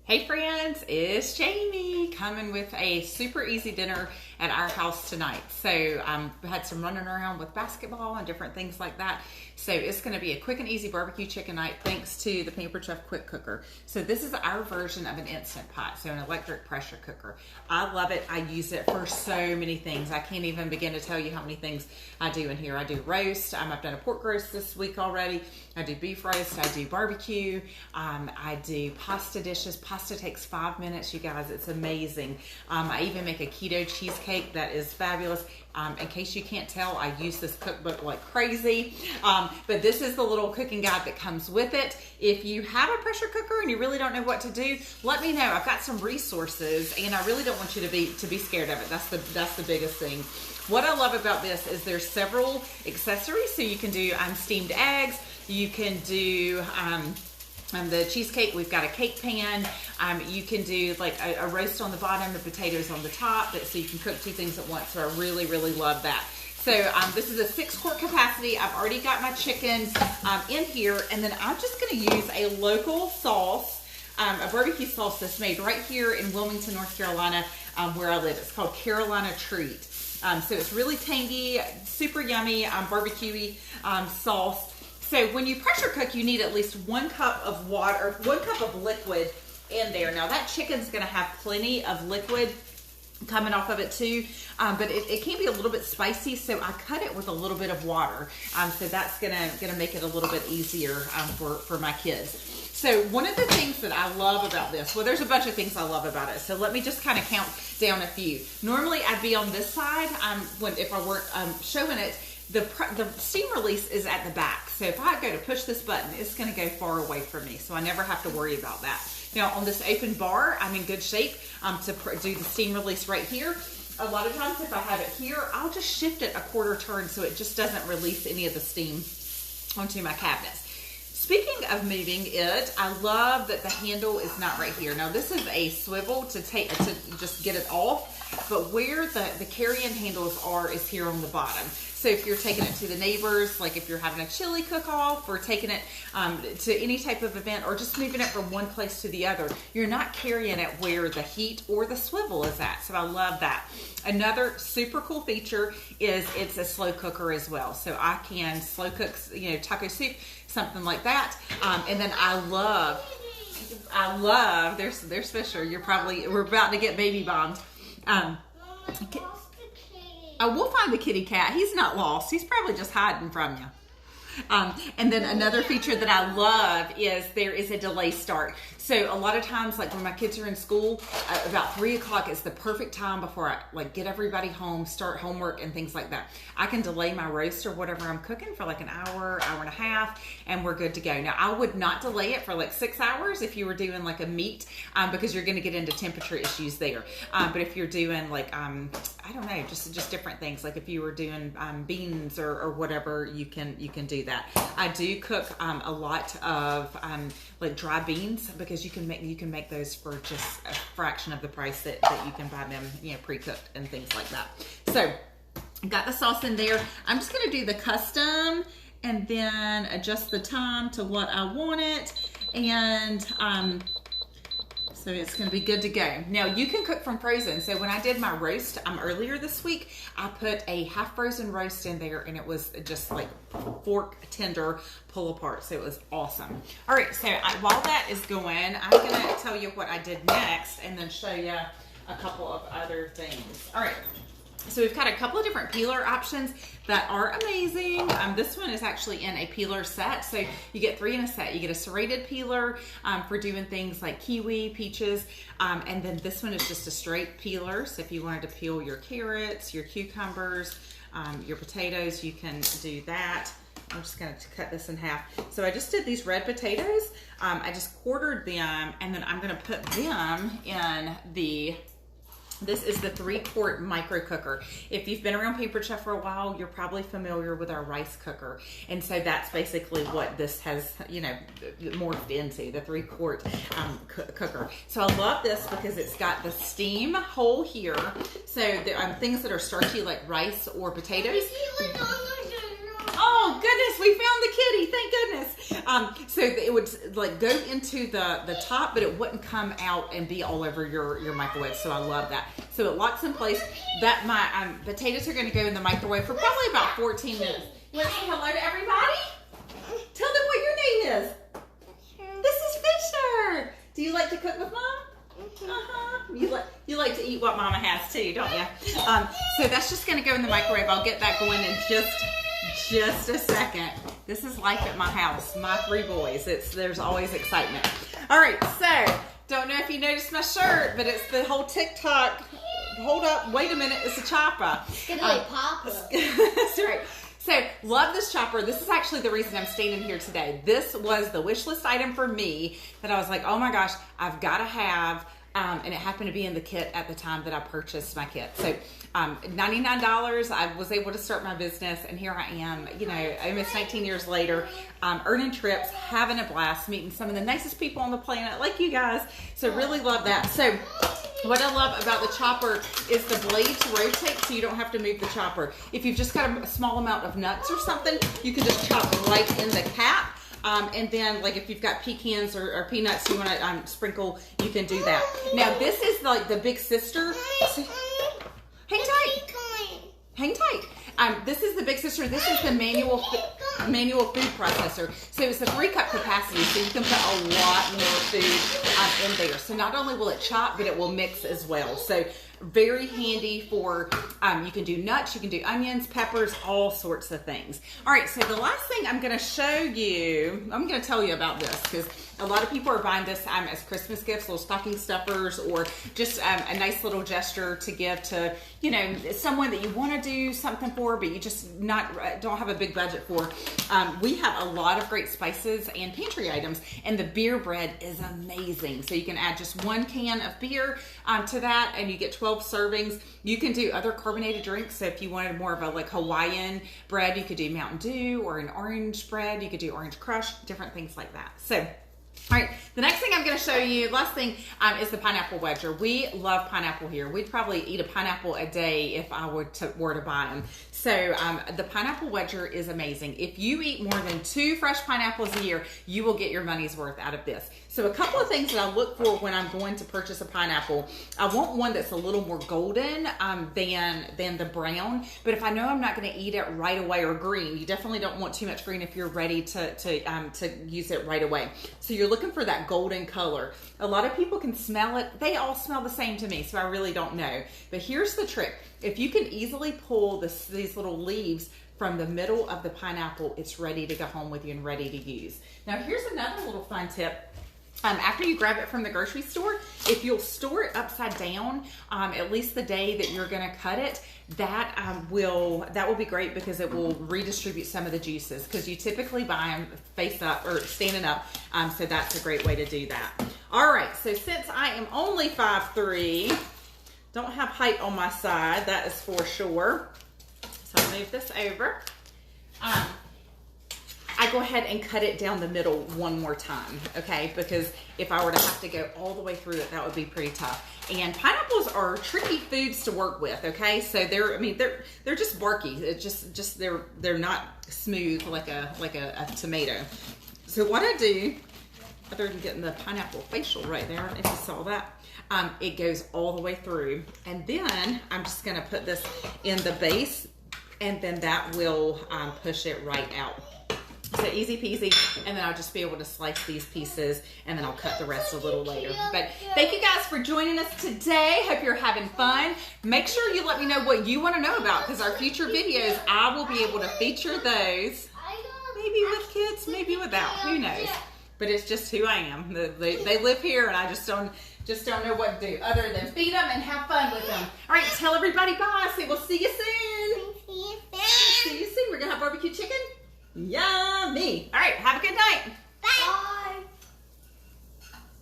Hey friends, it's Jamie coming with a super easy dinner at our house tonight. So we had some running around with basketball and different things like that. So it's going to be a quick and easy barbecue chicken night thanks to the Pampered Chef Quick Cooker. So this is our version of an Instant Pot, so an electric pressure cooker. I love it. I use it for so many things. I can't even begin to tell you how many things I do in here. I do roast. I've done a pork roast this week already. I do beef roast. I do barbecue. I do pasta dishes. Pasta takes 5 minutes, you guys. It's amazing. I even make a keto cheesecake that is fabulous. In case you can't tell, I use this cookbook like crazy. But this is the little cooking guide that comes with it. If you have a pressure cooker and you really don't know what to do, let me know. I've got some resources, and I really don't want you to be scared of it. That's the biggest thing. What I love about this is there's several accessories. So you can do steamed eggs. You can do the cheesecake. We've got a cake pan. You can do like a roast on the bottom, the potatoes on the top, so you can cook two things at once. So I really, really love that. So this is a 6-quart capacity. I've already got my chickens in here, and then I'm just going to use a local sauce, a barbecue sauce that's made right here in Wilmington, North Carolina, where I live. It's called Carolina Treat. So it's really tangy, super yummy, barbecue-y sauce. So when you pressure cook, you need at least 1 cup of water, 1 cup of liquid in there. Now that chicken's gonna have plenty of liquid coming off of it too, but it can be a little bit spicy, so I cut it with a little bit of water. So that's gonna make it a little bit easier for my kids. So one of the things that I love about this, well, there's a bunch of things I love about it. So let me just kind of count down a few. Normally I'd be on this side if I weren't showing it. The steam release is at the back. So if I go to push this button, it's gonna go far away from me. So I never have to worry about that. Now on this open bar, I'm in good shape to do the steam release right here. A lot of times if I have it here, I'll just shift it a quarter turn so it just doesn't release any of the steam onto my cabinets. Speaking of moving it, I love that the handle is not right here. Now this is a swivel to just get it off, but where the carry-in handles are is here on the bottom. So if you're taking it to the neighbors, like if you're having a chili cook-off or taking it to any type of event or just moving it from one place to the other, you're not carrying it where the heat or the swivel is at. So I love that. Another super cool feature is it's a slow cooker as well. So I can slow cook, taco soup, something like that. And then I love, there's Fisher. We're about to get baby bombed. We'll find the kitty cat. He's not lost. He's probably just hiding from you. And then another feature that I love is there is a delay start. So a lot of times, like when my kids are in school, about 3 o'clock is the perfect time before I get everybody home, start homework and things like that. I can delay my roast or whatever I'm cooking for like an hour, hour and a half, and we're good to go. Now I would not delay it for like 6 hours if you were doing like a meat, because you're going to get into temperature issues there. But if you're doing like, I don't know, just different things. Like if you were doing beans or whatever, you can do that. I do cook a lot of like dry beans because you can make those for just a fraction of the price that you can buy them, pre-cooked and things like that. So got the sauce in there. I'm just gonna do the custom and then adjust the time to what I want it, and so it's going to be good to go. Now you can cook from frozen. So when I did my roast earlier this week, I put a half frozen roast in there, and it was just like fork tender pull apart. So it was awesome. All right, so while that is going, I'm going to tell you what I did next and then show you a couple of other things. All right. So we've got a couple of different peeler options that are amazing. This one is actually in a peeler set. So you get 3 in a set. You get a serrated peeler for doing things like kiwi, peaches, and then this one is just a straight peeler. So if you wanted to peel your carrots, your cucumbers, your potatoes, you can do that. I'm just going to cut this in half. So I just did these red potatoes. I just quartered them, and then I'm going to put them in this is the 3-quart micro cooker. If you've been around Pampered Chef for a while, you're probably familiar with our rice cooker. And so that's basically what this has, morphed into, the 3-quart cooker. So I love this because it's got the steam hole here. So there are things that are starchy like rice or potatoes. Oh goodness, we found the kitty, thank goodness. So it would like go into the top, but it wouldn't come out and be all over your microwave. So I love that. So it locks in place. That my potatoes are going to go in the microwave for probably about 14 minutes. You want to say hello to everybody? Tell them what your name is. This is Fisher. Do you like to cook with Mom? You like to eat what Mama has too, don't you? So that's just going to go in the microwave. I'll get that going in just a second. This is life at my house. My 3 boys. There's always excitement. All right, so don't know if you noticed my shirt, but it's the whole TikTok. Hold up, wait a minute. It's a chopper. It's gonna be like Papa. That's right. So, love this chopper. This is actually the reason I'm standing here today. This was the wish list item for me that I was like, oh my gosh, I've got to have. And it happened to be in the kit at the time that I purchased my kit. So, $99, I was able to start my business, and here I am, almost 19 years later, earning trips, having a blast, meeting some of the nicest people on the planet, like you guys. So, really love that. So, what I love about the chopper is the blades rotate, so you don't have to move the chopper. If you've just got a small amount of nuts or something, you can just chop right in the cap. And then, like, if you've got pecans or peanuts you want to sprinkle, you can do that. Now, this is like the big sister. Hang tight. Hang tight. This is the big sister. This is the manual food processor. So it's a 3-cup capacity, so you can put a lot more food in there. So not only will it chop, but it will mix as well. So very handy for, you can do nuts, you can do onions, peppers, all sorts of things. All right, so the last thing I'm going to show you, I'm going to tell you about this because a lot of people are buying this as Christmas gifts, little stocking stuffers, or just a nice little gesture to give to, someone that you want to do something for, but you just don't have a big budget for. We have a lot of great spices and pantry items, and the beer bread is amazing. So you can add just 1 can of beer to that, and you get 12 servings. You can do other carbonated drinks. So if you wanted more of a like Hawaiian bread, you could do Mountain Dew, or an orange bread. You could do Orange Crush, different things like that. So, all right, the next thing I'm going to show you, last thing, is the pineapple wedger. We love pineapple here. We'd probably eat a pineapple a day if I were to buy them. So the pineapple wedger is amazing. If you eat more than 2 fresh pineapples a year, you will get your money's worth out of this. So a couple of things that I look for when I'm going to purchase a pineapple, I want one that's a little more golden than the brown. But if I know I'm not going to eat it right away, or green, you definitely don't want too much green if you're ready to use it right away. So you're looking for that golden color. A lot of people can smell it. They all smell the same to me, so I really don't know. But here's the trick. If you can easily pull these little leaves from the middle of the pineapple, it's ready to go home with you and ready to use. Now, here's another little fun tip. After you grab it from the grocery store, if you'll store it upside down, at least the day that you're going to cut it, that will be great because it will redistribute some of the juices, because you typically buy them face up or standing up. So that's a great way to do that. All right, so since I am only 5'3", don't have height on my side, that is for sure. So I'll move this over. I go ahead and cut it down the middle one more time, okay? Because if I were to have to go all the way through it, that would be pretty tough. And pineapples are tricky foods to work with, okay? So they're just barky. It's just they're not smooth like a tomato. So what I do, other than getting the pineapple facial right there, if you saw that, it goes all the way through. And then I'm just gonna put this in the base, and then that will push it right out. So easy peasy, and then I'll just be able to slice these pieces, and then I'll cut the rest a little later. But thank you guys for joining us today. Hope you're having fun. Make sure you let me know what you want to know about, because our future videos, I will be able to feature those. Maybe with kids, maybe without, who knows. But it's just who I am. They live here, and I just don't know what to do other than feed them and have fun with them. All right, tell everybody bye. Say we'll see you soon. See you soon. We're going to have barbecue chicken. Yummy. All right, have a good night.